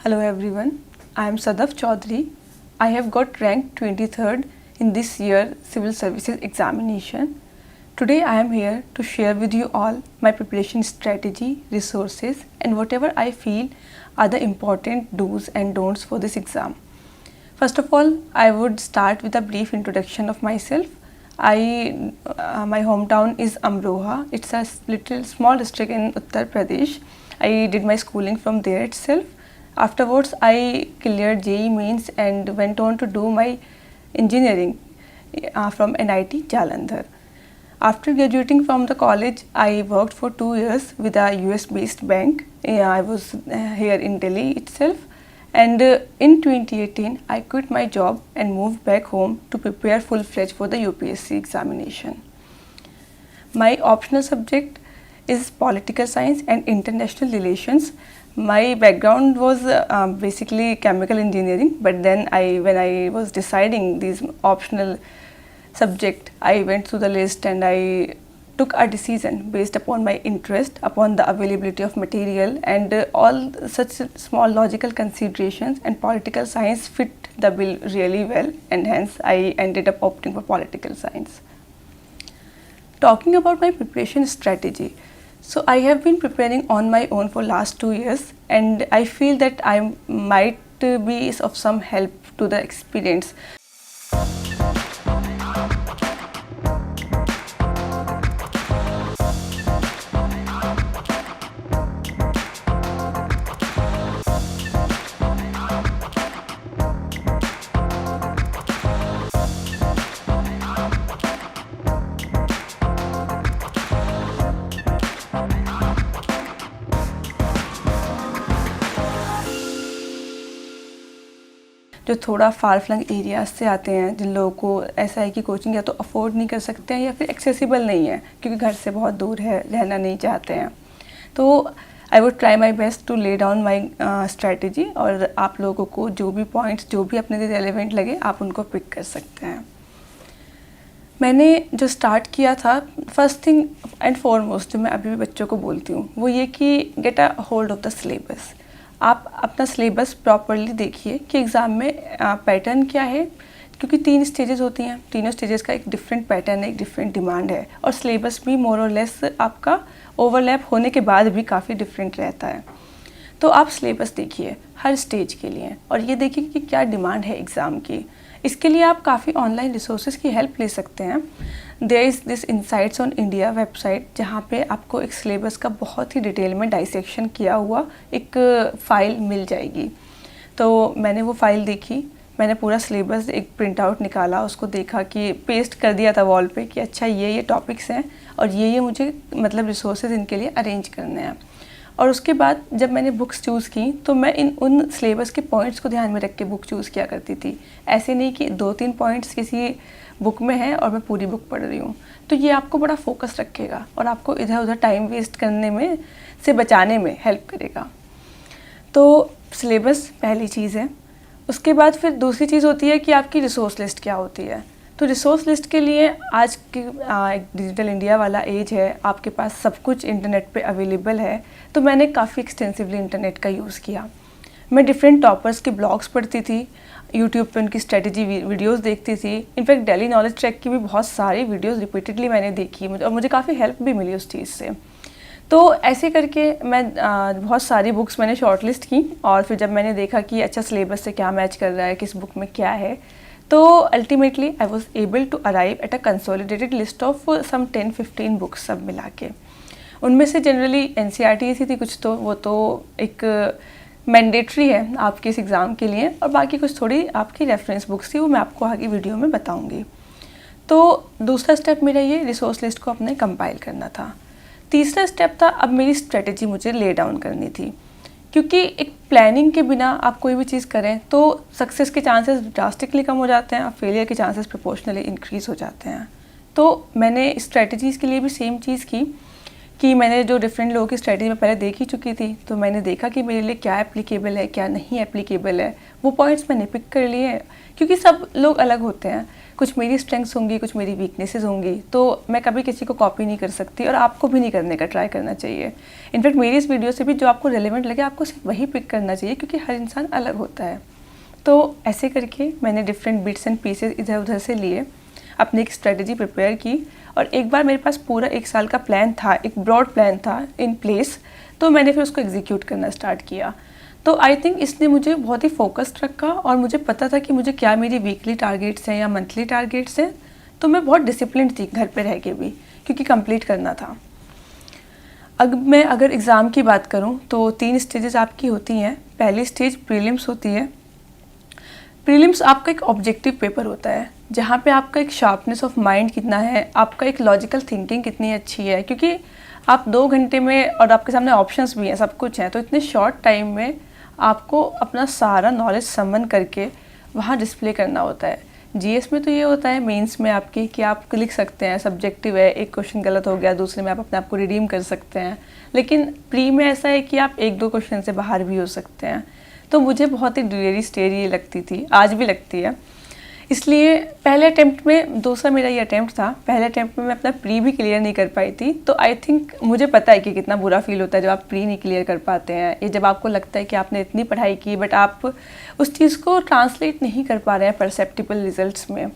Hello everyone, I am Sadaf Chaudhary. I have got ranked 23rd in this year Civil Services examination. Today I am here to share with you all my preparation strategy, resources and whatever I feel are the important do's and don'ts for this exam. First of all, I would start with a brief introduction of myself. My hometown is Amroha. It's a little small district in Uttar Pradesh. I did my schooling from there itself. Afterwards, I cleared JEE Mains and went on to do my engineering from NIT Jalandhar. After graduating from the college, I worked for 2 years with a US-based bank. I was here in Delhi itself. And in 2018, I quit my job and moved back home to prepare full-fledged for the UPSC examination. My optional subject is political science and international relations. My background was basically chemical engineering, but then when I was deciding these optional subject, I went through the list and I took a decision based upon my interest, upon the availability of material and all such small logical considerations, and political science fit the bill really well, and hence I ended up opting for political science. Talking about my preparation strategy. So I have been preparing on my own for last 2 years, and I feel that I might be of some help to the experience. जो थोड़ा फार flung areas से आते हैं, जिन लोगों को SI की coaching या तो अफोर्ड नहीं कर सकते हैं या फिर एक्सेसिबल नहीं है क्योंकि घर से बहुत दूर है, रहना नहीं चाहते हैं, तो I would try my best to lay down my strategy, और आप लोगों को जो भी पॉइंट्स जो भी अपने लिए रेलेवेंट लगे आप उनको पिक कर सकते हैं. मैंने जो स्टार्ट किया था, फर्स्ट थिंग एंड फॉरमोस्ट जो मैं अभी भी बच्चों को बोलती हूँ वो ये कि get a hold of the syllabus. आप अपना सिलेबस प्रॉपरली देखिए कि एग्ज़ाम में पैटर्न क्या है, क्योंकि 3 स्टेजेस होती हैं, तीनों स्टेजेस का एक डिफरेंट पैटर्न है, एक डिफरेंट डिमांड है, और सिलेबस भी मोर और लेस आपका ओवरलैप होने के बाद भी काफ़ी डिफरेंट रहता है. तो आप सिलेबस देखिए हर स्टेज के लिए और ये देखिए कि क्या डिमांड है एग्ज़ाम की. इसके लिए आप काफ़ी ऑनलाइन रिसोर्सेज की हेल्प ले सकते हैं. There is this Insights on India website, जहाँ पे आपको एक सिलेबस का बहुत ही डिटेल में डाइसेक्शन किया हुआ एक फ़ाइल मिल जाएगी. तो मैंने वो फ़ाइल देखी, मैंने पूरा सिलेबस एक प्रिंट आउट निकाला, उसको देखा कि पेस्ट कर दिया था वॉल पे कि अच्छा ये टॉपिक्स हैं और ये मुझे मतलब रिसोर्सेज इनके लिए अरेंज करने हैं. और उसके बाद जब मैंने बुक्स चूज़ की तो मैं उन सिलेबस के पॉइंट्स को ध्यान में रख के बुक चूज़ किया करती थी. ऐसे नहीं कि 2-3 पॉइंट्स किसी बुक में हैं और मैं पूरी बुक पढ़ रही हूँ. तो ये आपको बड़ा फोकस रखेगा और आपको इधर उधर टाइम वेस्ट करने में से बचाने में हेल्प करेगा. तो सिलेबस पहली चीज़ है. उसके बाद फिर दूसरी चीज़ होती है कि आपकी रिसोर्स लिस्ट क्या होती है. तो रिसोर्स लिस्ट के लिए आज की एक डिजिटल इंडिया वाला एज है, आपके पास सब कुछ इंटरनेट पे अवेलेबल है. तो मैंने काफ़ी एक्सटेंसिवली इंटरनेट का यूज़ किया. मैं डिफरेंट टॉपर्स के ब्लॉग्स पढ़ती थी, यूट्यूब पे उनकी स्ट्रेटजी वीडियोस देखती थी. इनफैक्ट डेली नॉलेज ट्रैक की भी बहुत सारी वीडियोस रिपीटेडली मैंने देखी और मुझे काफ़ी हेल्प भी मिली उस चीज़ से. तो ऐसे करके मैं बहुत सारी बुक्स मैंने शॉर्टलिस्ट की, और फिर जब मैंने देखा कि अच्छा सिलेबस से क्या मैच कर रहा है, किस बुक में क्या है, तो ultimately I was able to arrive at a consolidated list of some 10-15 books सब मिला के. उनमें से जनरली NCERT थी कुछ, तो वो तो एक मैंडेटरी है आपके इस एग्ज़ाम के लिए, और बाकी कुछ थोड़ी आपकी रेफरेंस बुक्स थी, वो मैं आपको आगे वीडियो में बताऊंगी. तो दूसरा स्टेप मेरा ये रिसोर्स लिस्ट को अपने कंपाइल करना था. तीसरा स्टेप था अब मेरी स्ट्रेटजी मुझे ले डाउन करनी थी, क्योंकि एक प्लानिंग के बिना आप कोई भी चीज़ करें तो सक्सेस के चांसेस ड्रास्टिकली कम हो जाते हैं और फेलियर के चांसेस प्रोपोर्शनली इंक्रीज़ हो जाते हैं. तो मैंने स्ट्रेटजीज़ के लिए भी सेम चीज़ की कि मैंने जो डिफरेंट लोगों की स्ट्रेटजी में पहले देख ही चुकी थी, तो मैंने देखा कि मेरे लिए क्या एप्लीकेबल है क्या नहीं एप्लीकेबल है. वो पॉइंट्स मैंने पिक कर लिए, क्योंकि सब लोग अलग होते हैं. कुछ मेरी स्ट्रेंथ्स होंगी, कुछ मेरी वीकनेसेस होंगी, तो मैं कभी किसी को कॉपी नहीं कर सकती और आपको भी नहीं करने का ट्राई करना चाहिए। इनफैक्ट मेरी इस वीडियो से भी जो आपको रेलेवेंट लगे आपको सिर्फ वही पिक करना चाहिए, क्योंकि हर इंसान अलग होता है। तो ऐसे करके मैंने डिफरेंट बिट्स एंड पीसेस इधर उधर से लिए, अपनी एक स्ट्रेटजी प्रिपेयर की, और एक बार मेरे पास पूरा 1 साल का प्लान था, एक ब्रॉड प्लान था इन प्लेस, तो मैंने फिर उसको एग्जीक्यूट करना स्टार्ट किया। तो आई थिंक इसने मुझे बहुत ही फोकस्ड रखा और मुझे पता था कि मुझे क्या मेरी वीकली टारगेट्स हैं या मंथली टारगेट्स हैं। तो मैं बहुत डिसिप्लिन थी घर पे रह के भी, क्योंकि कंप्लीट करना था। मैं अगर एग्ज़ाम की बात करूं तो 3 स्टेजेस आपकी होती हैं। पहली स्टेज प्रीलिम्स होती है। प्रीलिम्स आपका एक ऑब्जेक्टिव पेपर होता है, जहाँ पे आपका एक शार्पनेस ऑफ माइंड कितना है, आपका एक लॉजिकल थिंकिंग कितनी अच्छी है, क्योंकि आप 2 घंटे में, और आपके सामने ऑप्शंस भी हैं, सब कुछ है, तो इतने शॉर्ट टाइम में आपको अपना सारा नॉलेज समन करके वहाँ डिस्प्ले करना होता है। जीएस में तो ये होता है मेंस में आपकी कि आप लिख सकते हैं, सब्जेक्टिव है, एक क्वेश्चन गलत हो गया, दूसरे में आप अपने आप को रिडीम कर सकते हैं, लेकिन प्री में ऐसा है कि आप 1-2 क्वेश्चन से बाहर भी हो सकते हैं। तो मुझे बहुत ही ड्यूरेरी स्टेज ये लगती थी, आज भी लगती है। इसलिए पहले अटैम्प्ट में, दूसरा मेरा ये अटैम्प्ट था, पहले अटैम्प्ट में मैं अपना प्री भी क्लियर नहीं कर पाई थी। तो आई थिंक मुझे पता है कि कितना बुरा फील होता है जब आप प्री नहीं क्लियर कर पाते हैं, ये जब आपको लगता है कि आपने इतनी पढ़ाई की बट आप उस चीज़ को ट्रांसलेट नहीं कर पा रहे हैं परसेप्टिबल रिजल्ट्स में।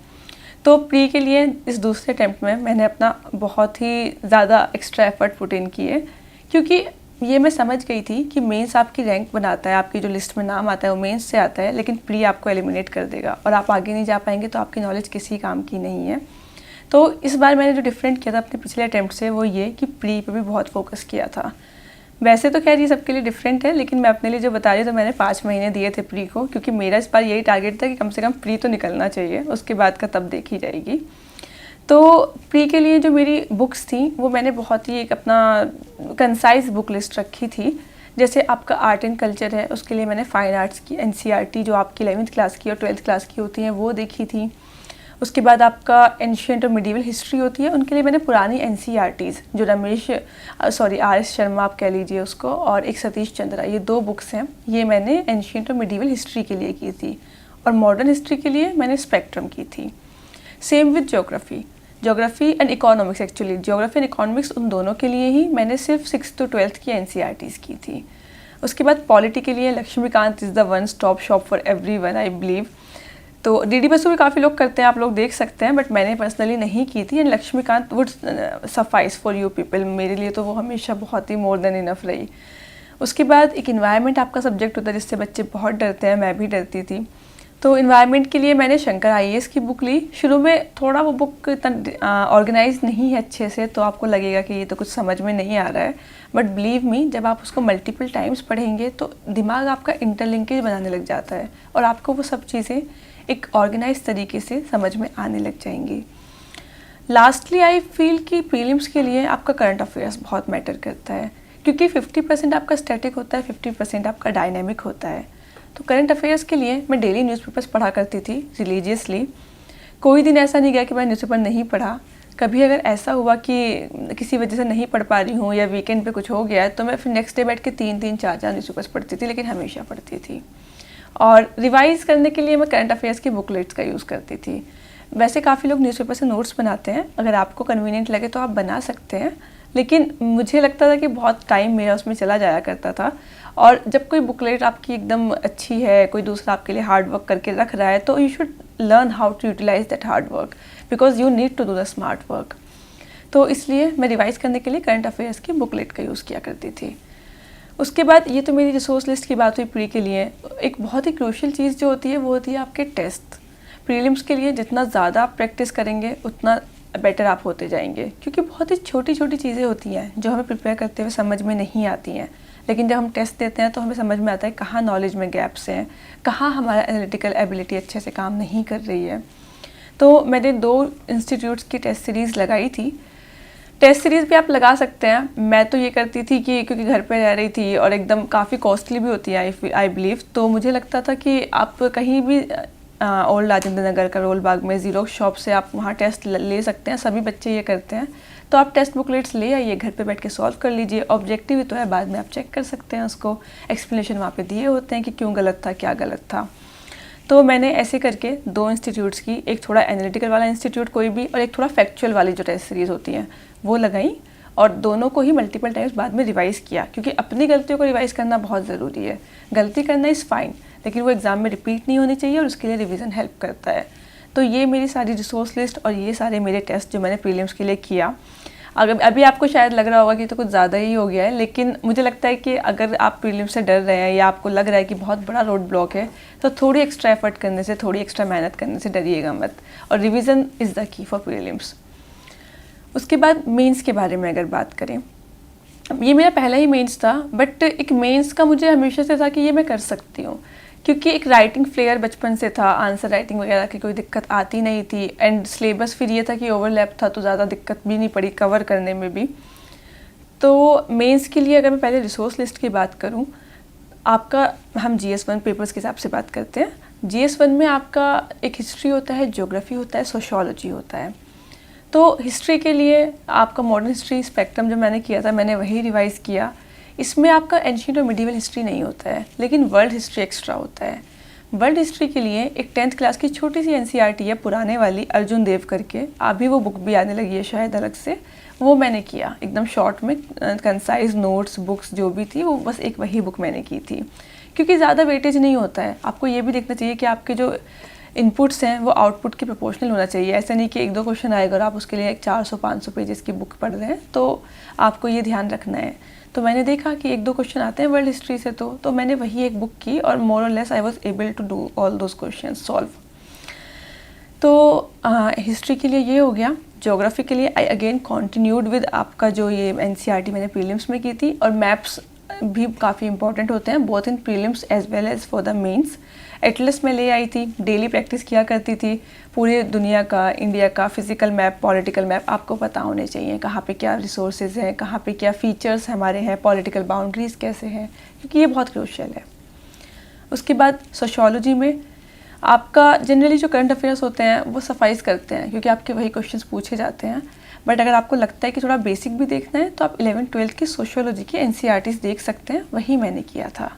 तो प्री के लिए इस दूसरे अटैम्प्ट में मैंने अपना बहुत ही ज़्यादा एक्स्ट्रा एफर्ट पुट इन किए, क्योंकि ये मैं समझ गई थी कि मेंस आपकी रैंक बनाता है, आपकी जो लिस्ट में नाम आता है वो मेंस से आता है, लेकिन प्री आपको एलिमिनेट कर देगा और आप आगे नहीं जा पाएंगे, तो आपकी नॉलेज किसी काम की नहीं है। तो इस बार मैंने जो डिफरेंट किया था अपने पिछले अटैम्प्ट से, वो ये कि प्री पे भी बहुत फोकस किया था। वैसे तो खैर ये सबके लिए डिफरेंट है, लेकिन मैं अपने लिए जो बता रही हूँ, तो मैंने 5 महीने दिए थे प्री को, क्योंकि मेरा इस बार यही टारगेट था कि कम से कम प्री तो निकलना चाहिए, उसके बाद का तब देखी जाएगी। तो प्री के लिए जो मेरी बुक्स थी वो मैंने बहुत ही एक अपना कंसाइज बुक लिस्ट रखी थी। जैसे आपका आर्ट एंड कल्चर है, उसके लिए मैंने फाइन आर्ट्स की एनसीईआरटी जो आपकी 11th क्लास की और 12th क्लास की होती हैं वो देखी थी। उसके बाद आपका एंशिएंट और मिडिवल हिस्ट्री होती है, उनके लिए मैंने पुरानी एनसीईआरटीज़ जो RS शर्मा आप कह लीजिए उसको, और एक सतीश चंद्रा, ये 2 बुक्स हैं, ये मैंने एंशिएंट और मिडिवल हिस्ट्री के लिए की थी। और मॉडर्न हिस्ट्री के लिए मैंने स्पेक्ट्रम की थी। Same with geography and economics, actually geography and economics उन दोनों के लिए ही मैंने सिर्फ 6th to 12th की एनसीईआरटीज़ की थी। उसके बाद पॉलिटी के लिए Laxmikanth is the one stop shop for everyone I believe. तो डीडी बसु भी काफ़ी लोग करते हैं, आप लोग देख सकते हैं, बट मैंने पर्सनली नहीं की थी, and Laxmikanth would suffice for you people, मेरे लिए तो वो हमेशा बहुत ही मोर देन इनफ रही। उसके बाद एक इन्वायरमेंट आपका सब्जेक्ट होता है जिससे बच्चे बहुत डरते हैं, मैं भी डरती थी। तो इन्वायरमेंट के लिए मैंने शंकर IAS की बुक ली। शुरू में थोड़ा वो बुक इतना ऑर्गेनाइज नहीं है अच्छे से, तो आपको लगेगा कि ये तो कुछ समझ में नहीं आ रहा है, बट बिलीव मी, जब आप उसको मल्टीपल टाइम्स पढ़ेंगे तो दिमाग आपका इंटरलिंकेज बनाने लग जाता है और आपको वो सब चीज़ें एक ऑर्गेनाइज तरीके से समझ में आने लग जाएंगी। लास्टली आई फील कि प्रीलिम्स के लिए आपका करंट अफेयर्स बहुत मैटर करता है, क्योंकि 50% आपका स्टैटिक होता है, 50% आपका डायनेमिक होता है। तो करंट अफेयर्स के लिए मैं डेली न्यूज़पेपर्स पढ़ा करती थी रिलीजियसली। कोई दिन ऐसा नहीं गया कि मैं न्यूज़पेपर नहीं पढ़ा। कभी अगर ऐसा हुआ कि किसी वजह से नहीं पढ़ पा रही हूँ या वीकेंड पे कुछ हो गया है, तो मैं फिर नेक्स्ट डे बैठ के 3-3, 4-4 न्यूज़पेपर्स पढ़ती थी, लेकिन हमेशा पढ़ती थी। और रिवाइज़ करने के लिए मैं करंट अफेयर्स की बुकलेट्स का यूज़ करती थी। वैसे काफ़ी लोग न्यूज़पेपर से नोट्स बनाते हैं, अगर आपको कन्वीनियंट लगे तो आप बना सकते हैं, लेकिन मुझे लगता था कि बहुत टाइम मेरा उसमें चला जाया करता था। और जब कोई बुकलेट आपकी एकदम अच्छी है, कोई दूसरा आपके लिए हार्ड वर्क करके रख रहा है, तो you should learn how to utilise that hard work, because you need to do the smart work. तो इसलिए मैं रिवाइज़ करने के लिए करंट अफेयर्स की बुकलेट का यूज़ किया करती थी। उसके बाद ये तो मेरी रिसोर्स लिस्ट की बात हुई प्री के लिए। एक बहुत ही क्रूशियल चीज़ जो होती है वो होती है आपके टेस्ट। प्रीलिम्स के लिए जितना ज़्यादा आप प्रैक्टिस करेंगे उतना बेटर आप होते जाएंगे, क्योंकि बहुत ही छोटी छोटी चीज़ें होती हैं जो हमें प्रिपेयर करते हुए समझ में नहीं आती हैं, लेकिन जब हम टेस्ट देते हैं तो हमें समझ में आता है कहाँ नॉलेज में गैप्स हैं, कहाँ हमारा एनालिटिकल एबिलिटी अच्छे से काम नहीं कर रही है। तो मैंने 2 इंस्टीट्यूट्स की टेस्ट सीरीज़ लगाई थी। टेस्ट सीरीज़ भी आप लगा सकते हैं। मैं तो ये करती थी कि क्योंकि घर पे रह रही थी और एकदम काफ़ी कॉस्टली भी होती है आई बिलीव, तो मुझे लगता था कि आप कहीं भी ओल्ड राजेंद्र नगर का रोल बाग में जीरोक्स शॉप से आप वहाँ टेस्ट ले सकते हैं, सभी बच्चे ये करते हैं। तो आप टेस्ट बुकलेट्स ले आइए, घर पे बैठ के सॉल्व कर लीजिए। ऑब्जेक्टिव ही तो है, बाद में आप चेक कर सकते हैं उसको, एक्सप्लेनेशन वहाँ पे दिए होते हैं कि क्यों गलत था, क्या गलत था। तो मैंने ऐसे करके 2 इंस्टीट्यूट्स की, एक थोड़ा एनालिटिकल वाला इंस्टीट्यूट कोई भी और एक थोड़ा फैक्चुअल वाली जो टेस्ट सीरीज़ होती हैं वो लगाई, और दोनों को ही मल्टीपल टाइम्स बाद में रिवाइज़ किया, क्योंकि अपनी गलतियों को रिवाइज़ करना बहुत ज़रूरी है। गलती करना इज़ फाइन, लेकिन वो एग्ज़ाम में रिपीट नहीं होनी चाहिए और उसके लिए रिवीजन हेल्प करता है। तो ये मेरी सारी रिसोर्स लिस्ट और ये सारे मेरे टेस्ट जो मैंने प्रीलिम्स के लिए किया। अगर अभी आपको शायद लग रहा होगा कि तो कुछ ज़्यादा ही हो गया है, लेकिन मुझे लगता है कि अगर आप प्रीलिम्स से डर रहे हैं या आपको लग रहा है कि बहुत बड़ा रोड ब्लॉक है, तो थोड़ी एक्स्ट्रा एफर्ट करने से, थोड़ी एक्स्ट्रा मेहनत करने से डरिएगा मत, और revision is the key for prelims. उसके बाद मेंस के बारे में अगर बात करें, ये मेरा पहला ही मेंस था, बट एक मेंस का मुझे हमेशा से था कि ये मैं कर सकती हूँ, क्योंकि एक राइटिंग फ्लेयर बचपन से था, आंसर राइटिंग वगैरह की कोई दिक्कत आती नहीं थी, एंड सिलेबस फिर ये था कि ओवरलैप था तो ज़्यादा दिक्कत भी नहीं पड़ी कवर करने में भी। तो मेंस के लिए अगर मैं पहले रिसोर्स लिस्ट की बात करूँ, आपका हम GS1 पेपर्स के हिसाब से बात करते हैं। GS1 में आपका एक हिस्ट्री होता है, ज्योग्राफी होता है, सोशियोलॉजी होता है। तो हिस्ट्री के लिए आपका मॉडर्न हिस्ट्री स्पेक्ट्रम जो मैंने किया था, मैंने वही रिवाइज़ किया। इसमें आपका एंशिएंट और मिडिवल हिस्ट्री नहीं होता है, लेकिन वर्ल्ड हिस्ट्री एक्स्ट्रा होता है। वर्ल्ड हिस्ट्री के लिए एक 10th क्लास की छोटी सी NCERT है पुराने वाली, अर्जुन देव करके, अभी वो बुक भी आने लगी है शायद अलग से, वो मैंने किया एकदम शॉर्ट में, कंसाइज नोट्स बुक्स जो भी थी वो बस एक वही बुक मैंने की थी, क्योंकि ज़्यादा वेटेज नहीं होता है। आपको ये भी देखना चाहिए कि आपके जो इनपुट्स हैं वो आउटपुट के प्रोपोर्शनल होना चाहिए। ऐसा नहीं कि 1-2 क्वेश्चन आएगा और आप उसके लिए 400-500 पेजेस की बुक पढ़ रहे हैं, तो आपको ये ध्यान रखना है। तो मैंने देखा कि 1-2 क्वेश्चन आते हैं वर्ल्ड हिस्ट्री से, तो मैंने वही एक बुक की और मोर और less I was able to do all those question solve. तो हिस्ट्री के लिए ये हो गया। ज्योग्राफी के लिए आई अगेन कंटिन्यूड विद आपका जो ये NCERT मैंने प्रीलिम्स में की थी, और मैप्स भी काफ़ी इंपॉर्टेंट होते हैं both in prelims as well as for the mains. Atlas में ले आई थी, डेली प्रैक्टिस किया करती थी, पूरे दुनिया का, इंडिया का फिजिकल मैप, पॉलिटिकल मैप आपको पता होने चाहिए, कहाँ पे क्या रिसोर्सेज हैं, कहाँ पे क्या फीचर्स हमारे हैं, पॉलिटिकल बाउंड्रीज कैसे हैं, क्योंकि ये बहुत क्रूशियल है। उसके बाद सोशियोलॉजी में आपका जनरली जो करंट अफेयर्स होते हैं वो सफाइस करते हैं, क्योंकि आपके वही क्वेश्चंस पूछे जाते हैं। बट अगर आपको लगता है कि थोड़ा बेसिक भी देखना है, तो आप 11th-12th की सोशियोलॉजी की NCERTs देख सकते हैं, वही मैंने किया था।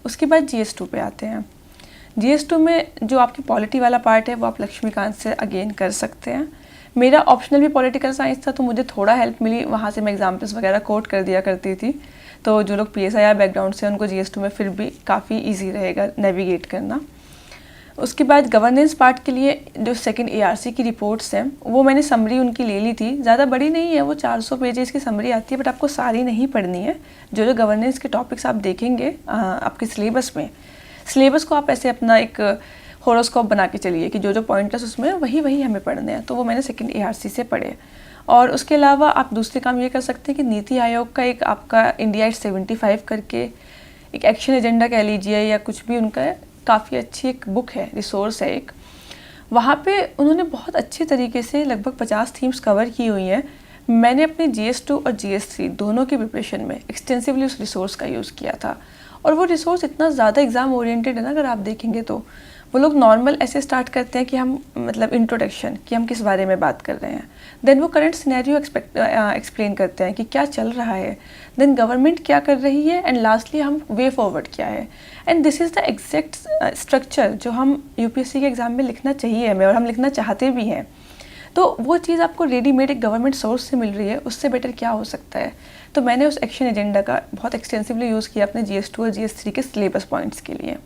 उसके बाद GS2 पे आते हैं। GS2 में जो आपकी पॉलिटी वाला पार्ट है वो आप लक्ष्मीकांत से अगेन कर सकते हैं। मेरा ऑप्शनल भी पॉलिटिकल साइंस था, तो मुझे थोड़ा हेल्प मिली, वहाँ से मैं एग्जाम्पल्स वगैरह कोट कर दिया करती थी। तो जो लोग PSIR बैकग्राउंड से, उनको GS2 में फिर भी काफ़ी ईजी रहेगा नेविगेट करना। उसके बाद गवर्नेंस पार्ट के लिए जो सेकंड ARC की रिपोर्ट्स हैं, वो मैंने समरी उनकी ले ली थी। ज़्यादा बड़ी नहीं है, वो 400 पेजेस की समरी आती है, बट आपको सारी नहीं पढ़नी है। जो गवर्नेंस के टॉपिक्स आप देखेंगे आपके सिलेबस में, सिलेबस को आप ऐसे अपना एक होरोस्कोप बना के चलिए कि जो पॉइंटर्स उसमें वही हमें पढ़ने हैं। तो वो मैंने सेकंड ARC से पढ़े। और उसके अलावा आप दूसरे काम ये कर सकते हैं कि नीति आयोग का एक आपका इंडिया 75 करके एक एक्शन एजेंडा कह लीजिए या कुछ भी, उनका काफ़ी अच्छी एक बुक है, रिसोर्स है एक। वहाँ पे उन्होंने बहुत अच्छे तरीके से लगभग 50 थीम्स कवर की हुई हैं। मैंने अपने GS2 और GS3 दोनों की प्रिपरेशन में एक्सटेंसिवली उस रिसोर्स का यूज़ किया था। और वो रिसोर्स इतना ज़्यादा एग्ज़ाम ओरिएंटेड है ना, अगर आप देखेंगे तो वो लोग नॉर्मल ऐसे स्टार्ट करते हैं कि हम मतलब इंट्रोडक्शन, कि हम किस बारे में बात कर रहे हैं, देन वो करंट सिनेरियो एक्सप्लेन करते हैं कि क्या चल रहा है, देन गवर्नमेंट क्या कर रही है, एंड लास्टली हम वे फॉरवर्ड क्या है। And this is the exact structure जो हम UPSC के एग्ज़ाम में लिखना चाहिए हमें, और हम लिखना चाहते भी हैं। तो वो चीज़ आपको रेडीमेड एक गवर्नमेंट सोर्स से मिल रही है, उससे बेटर क्या हो सकता है। तो मैंने उस एक्शन एजेंडा का बहुत एक्सटेंसिवली यूज़ किया अपने GS2 और GS3 के सिलेबस पॉइंट्स के लिए।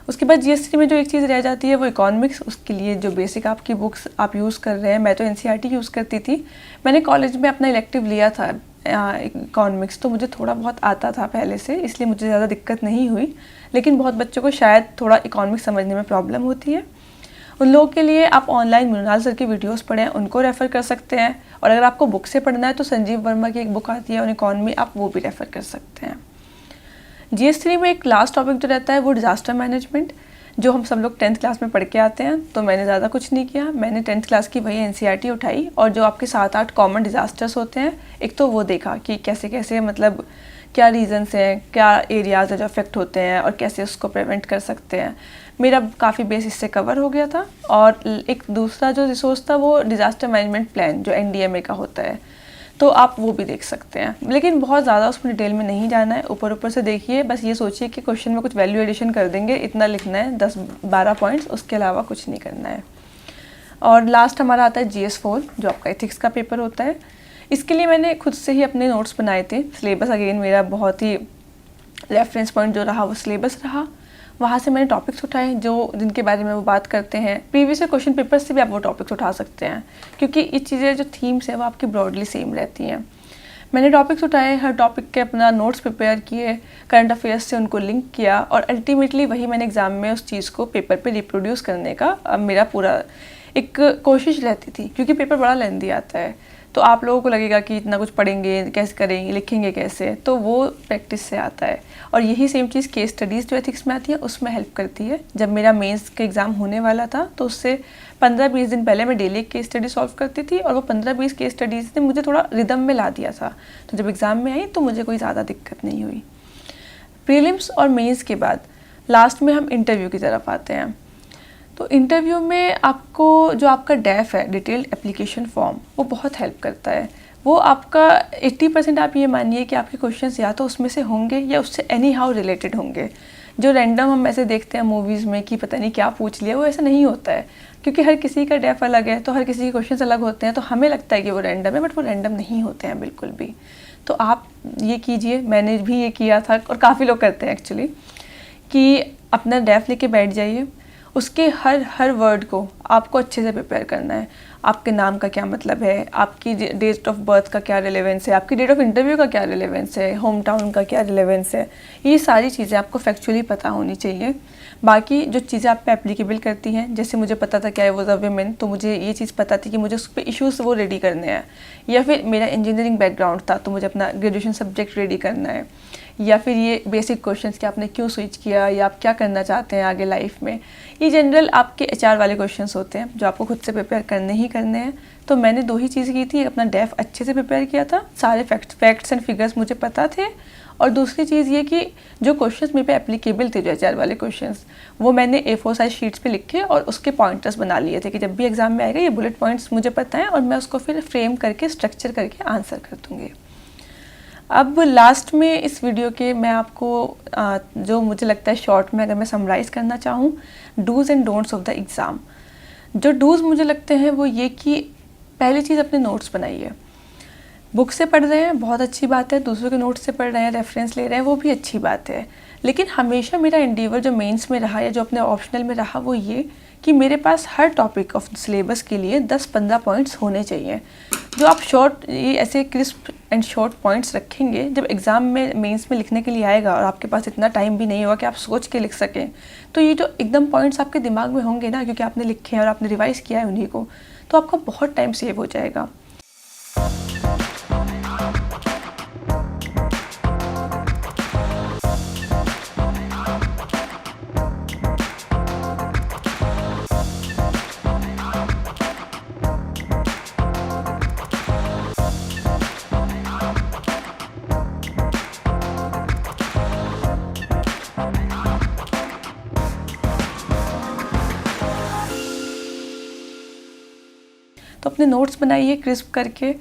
उसके बाद GS3 में जो एक चीज़ रह जाती है वो इकोनॉमिक्स। उसके लिए जो बेसिक आपकी बुक्स आप यूज़ कर रहे हैं, मैं तो NCERT यूज़ करती थी। मैंने कॉलेज में अपना इलेक्टिव लिया था इकोनॉमिक्स, तो मुझे थोड़ा बहुत आता था पहले से, इसलिए मुझे ज़्यादा दिक्कत नहीं हुई। लेकिन बहुत बच्चों को शायद थोड़ा इकोनॉमिक्स समझने में प्रॉब्लम होती है। उन लोगों के लिए आप ऑनलाइन मृणाल सर की वीडियोस पढ़ें, उनको रेफ़र कर सकते हैं। और अगर आपको बुक से पढ़ना है तो संजीव वर्मा की एक बुक आती है ऑन इकोनॉमी, आप वो भी रेफ़र कर सकते हैं। GS3 में एक लास्ट टॉपिक जो रहता है वो डिज़ास्टर मैनेजमेंट, जो हम सब लोग 10th क्लास में पढ़ के आते हैं। तो मैंने ज़्यादा कुछ नहीं किया, मैंने 10th क्लास की वही NCERT उठाई और जो आपके 7-8 कॉमन डिज़ास्टर्स होते हैं, एक तो वो देखा कि कैसे कैसे मतलब क्या रीज़न्स हैं, क्या एरियाज़ जो अफेक्ट होते हैं और कैसे उसको प्रिवेंट कर सकते हैं। मेरा काफ़ी बेस इससे कवर हो गया था। और एक दूसरा जो रिसोर्स था वो डिज़ास्टर मैनेजमेंट प्लान जो NDMA का होता है। तो आप वो भी देख सकते हैं, लेकिन बहुत ज़्यादा उसमें डिटेल में नहीं जाना है, ऊपर ऊपर से देखिए। बस ये सोचिए कि क्वेश्चन में कुछ वैल्यू एडिशन कर देंगे, इतना लिखना है 10-12 पॉइंट्स, उसके अलावा कुछ नहीं करना है। और लास्ट हमारा आता है GS4 जो आपका एथिक्स का पेपर होता है। इसके लिए मैंने खुद से ही अपने नोट्स बनाए थे। सिलेबस अगेन मेरा बहुत ही रेफरेंस पॉइंट जो रहा वो सिलेबस रहा। वहाँ से मैंने टॉपिक्स उठाए जो जिनके बारे में वो बात करते हैं। प्रीवियस क्वेश्चन पेपर से भी आप वो टॉपिक्स उठा सकते हैं, क्योंकि ये चीज़ें जो थीम्स हैं वो आपकी ब्रॉडली सेम रहती हैं। मैंने टॉपिक्स उठाए, हर टॉपिक के अपना नोट्स प्रिपेयर किए, करंट अफेयर्स से उनको लिंक किया, और अल्टीमेटली वही मैंने एग्ज़ाम में उस चीज़ को पेपर पे रिप्रोड्यूस करने का मेरा पूरा एक कोशिश रहती थी, क्योंकि पेपर बड़ा लेंदी आता है। तो आप लोगों को लगेगा कि इतना कुछ पढ़ेंगे कैसे, करेंगे, लिखेंगे कैसे, तो वो प्रैक्टिस से आता है। और यही सेम चीज़ केस स्टडीज़ जो एथिक्स में आती है उसमें हेल्प करती है। जब मेरा मेंस का एग्ज़ाम होने वाला था तो उससे 15-20 दिन पहले मैं डेली केस स्टडी सॉल्व करती थी, और वो 15-20 केस स्टडीज़ ने मुझे थोड़ा रिदम में ला दिया था। तो जब एग्ज़ाम में आई तो मुझे कोई ज़्यादा दिक्कत नहीं हुई। प्रीलिम्स और मेंस के बाद लास्ट में हम इंटरव्यू की तरफ आते हैं। तो इंटरव्यू में आपको जो आपका डैफ है, डिटेल्ड एप्लीकेशन फॉर्म, वो बहुत हेल्प करता है। वो आपका 80% आप ये मानिए कि आपके क्वेश्चंस या तो उसमें से होंगे या उससे एनी हाउ रिलेटेड होंगे। जो रैंडम हम ऐसे देखते हैं मूवीज़ में कि पता नहीं क्या पूछ लिया, वो ऐसा नहीं होता है, क्योंकि हर किसी का डैफ अलग है, तो हर किसी के क्वेश्चंस अलग होते हैं। तो हमें लगता है कि वो रैंडम है, बट वो रैंडम नहीं होते हैं बिल्कुल भी। तो आप ये कीजिए, मैंने भी ये किया था और काफ़ी लोग करते हैं एक्चुअली, कि अपना डैफ लेके बैठ जाइए। उसके हर वर्ड को आपको अच्छे से प्रिपेयर करना है। आपके नाम का क्या मतलब है, आपकी डेट ऑफ बर्थ का क्या रिलेवेंस है, आपकी डेट ऑफ इंटरव्यू का क्या रिलेवेंस है, होम टाउन का क्या रिलेवेंस है, ये सारी चीज़ें आपको फैक्चुअली पता होनी चाहिए। बाकी जो चीज़ें आप पे एप्लीकेबल करती हैं, जैसे मुझे पता था क्या है वो वीमेन, तो मुझे ये चीज़ पता थी कि मुझे उस पर इशूज़ वो रेडी करने हैं, या फिर मेरा इंजीनियरिंग बैकग्राउंड था तो मुझे अपना ग्रेजुएशन सब्जेक्ट रेडी करना है, या फिर ये बेसिक क्वेश्चंस कि आपने क्यों स्विच किया या आप क्या करना चाहते हैं आगे लाइफ में। ये जनरल आपके HR वाले क्वेश्चंस होते हैं जो आपको खुद से प्रिपेयर करने ही करने हैं। तो मैंने 2 ही चीज़ की थी, अपना डैफ अच्छे से प्रिपेयर किया था, सारे फैक्ट्स एंड फिगर्स मुझे पता थे, और दूसरी चीज़ ये कि जो क्वेश्चंस मेरे पे एप्लीकेबल थे, जो HR वाले क्वेश्चंस, वो मैंने A4 साइज शीट्स पे लिखे और उसके पॉइंटर्स बना लिए थे कि जब भी एग्जाम में आएगा ये बुलेट पॉइंट्स मुझे पता है, और मैं उसको फिर फ्रेम करके स्ट्रक्चर करके आंसर कर दूँगी। अब लास्ट में इस वीडियो के मैं आपको जो मुझे लगता है शॉर्ट में अगर मैं समराइज़ करना चाहूँ, dos and don'ts of the exam. जो डूज़ मुझे लगते हैं वो ये कि पहली चीज़ अपने नोट्स बनाइए। बुक से पढ़ रहे हैं बहुत अच्छी बात है, दूसरों के नोट्स से पढ़ रहे हैं, रेफरेंस ले रहे हैं, वो भी अच्छी बात है। लेकिन हमेशा मेरा एंडीवर जो मेंस में रहा या जो अपने ऑप्शनल में रहा वो ये कि मेरे पास हर टॉपिक ऑफ सिलेबस के लिए 10-15 पॉइंट्स होने चाहिए। जो आप शॉर्ट ये ऐसे क्रिस्प एंड शॉर्ट पॉइंट्स रखेंगे, जब एग्ज़ाम में मेंस में लिखने के लिए आएगा और आपके पास इतना टाइम भी नहीं होगा कि आप सोच के लिख सकें, तो ये जो एकदम पॉइंट्स आपके दिमाग में होंगे ना, क्योंकि आपने लिखे हैं और आपने रिवाइज़ किया है उन्हीं को, तो आपका बहुत टाइम सेव हो जाएगा। तो अपने नोट्स बनाइए क्रिस्प करके,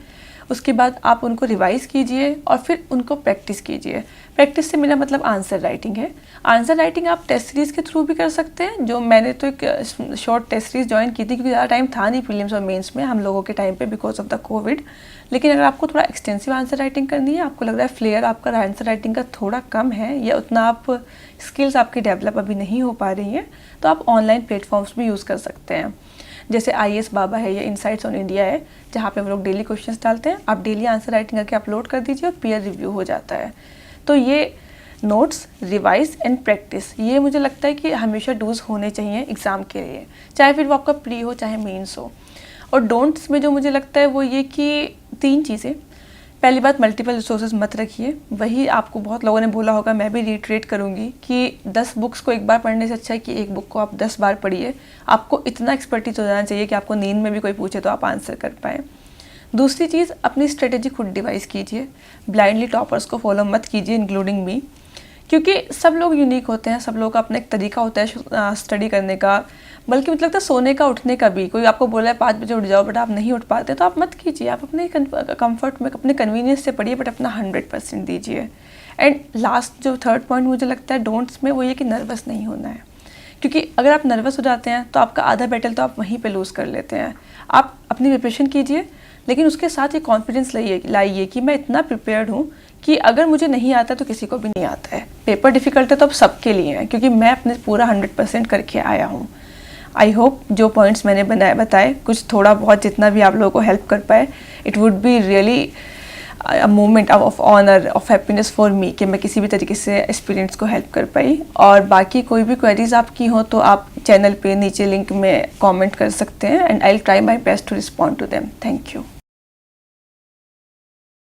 उसके बाद आप उनको रिवाइज़ कीजिए और फिर उनको प्रैक्टिस कीजिए। प्रैक्टिस से मेरा मतलब आंसर राइटिंग है। आंसर राइटिंग आप टेस्ट सीरीज़ के थ्रू भी कर सकते हैं, जो मैंने तो एक शॉर्ट टेस्ट सीरीज़ ज्वाइन की थी क्योंकि ज़्यादा टाइम था नहीं प्रीलिम्स और मेंस में हम लोगों के टाइम पे बिकॉज ऑफ द कोविड। लेकिन अगर आपको थोड़ा एक्सटेंसिव आंसर राइटिंग करनी है, आपको लग रहा है फ्लेयर आपका आंसर राइटिंग का थोड़ा कम है या उतना आप स्किल्स आपकी डेवलप अभी नहीं हो पा रही हैं, तो आप ऑनलाइन प्लेटफॉर्म्स भी यूज़ कर सकते हैं। जैसे IAS बाबा है या इनसाइट्स ऑन इंडिया है, जहाँ पे हम लोग डेली क्वेश्चंस डालते हैं, आप डेली आंसर राइटिंग करके अपलोड कर दीजिए और पीयर रिव्यू हो जाता है। तो ये नोट्स, रिवाइज एंड प्रैक्टिस, ये मुझे लगता है कि हमेशा डूज होने चाहिए एग्ज़ाम के लिए, चाहे फिर वो आपका प्री हो चाहे मेंस हो। और डोंट्स में जो मुझे लगता है वो ये कि 3 चीज़ें। पहली बात, मल्टीपल रिसोर्सेज मत रखिए। वही आपको बहुत लोगों ने बोला होगा, मैं भी रिट्रेट करूँगी कि 10 बुक्स को एक बार पढ़ने से अच्छा है कि एक बुक को आप 10 बार पढ़िए। आपको इतना एक्सपर्टीज हो जाना चाहिए कि आपको नींद में भी कोई पूछे तो आप आंसर कर पाएँ। दूसरी चीज़, अपनी स्ट्रेटेजी खुद डिवाइस कीजिए, ब्लाइंडली टॉपर्स को फॉलो मत कीजिए, इंक्लूडिंग मी, क्योंकि सब लोग यूनिक होते हैं, सब लोगों का अपना एक तरीका होता है स्टडी करने का। बल्कि मतलब लगता है सोने का उठने का भी, कोई आपको बोला है 5 बजे उठ जाओ बट आप नहीं उठ पाते तो आप मत कीजिए, आप अपने कंफर्ट में अपने कन्वीनियंस से पढ़िए बट अपना 100% दीजिए। एंड लास्ट जो थर्ड पॉइंट मुझे लगता है डोंट्स में, वो ये कि नर्वस नहीं होना है, क्योंकि अगर आप नर्वस हो जाते हैं तो आपका आधा बैटल तो आप वहीं पे लूज़ कर लेते हैं। आप अपनी प्रिपरेशन कीजिए, लेकिन उसके साथ ये कॉन्फिडेंस लाइए कि मैं इतना प्रिपेयर्ड हूँ कि अगर मुझे नहीं आता तो किसी को भी नहीं आता है। पेपर डिफ़िकल्ट है तो अब सबके लिए है, क्योंकि मैं अपने पूरा 100% करके आया हूँ। आई होप जो पॉइंट्स मैंने बताए कुछ थोड़ा बहुत जितना भी आप लोगों को हेल्प कर पाए, it would be really a moment of honour of happiness for me कि मैं किसी भी तरीके से एस्पिरेंट्स को हेल्प कर पाई। और बाकी कोई भी क्वेरीज आपकी हो तो आप चैनल पे नीचे लिंक में कमेंट कर सकते हैं, and I will try my best to respond to them. Thank you.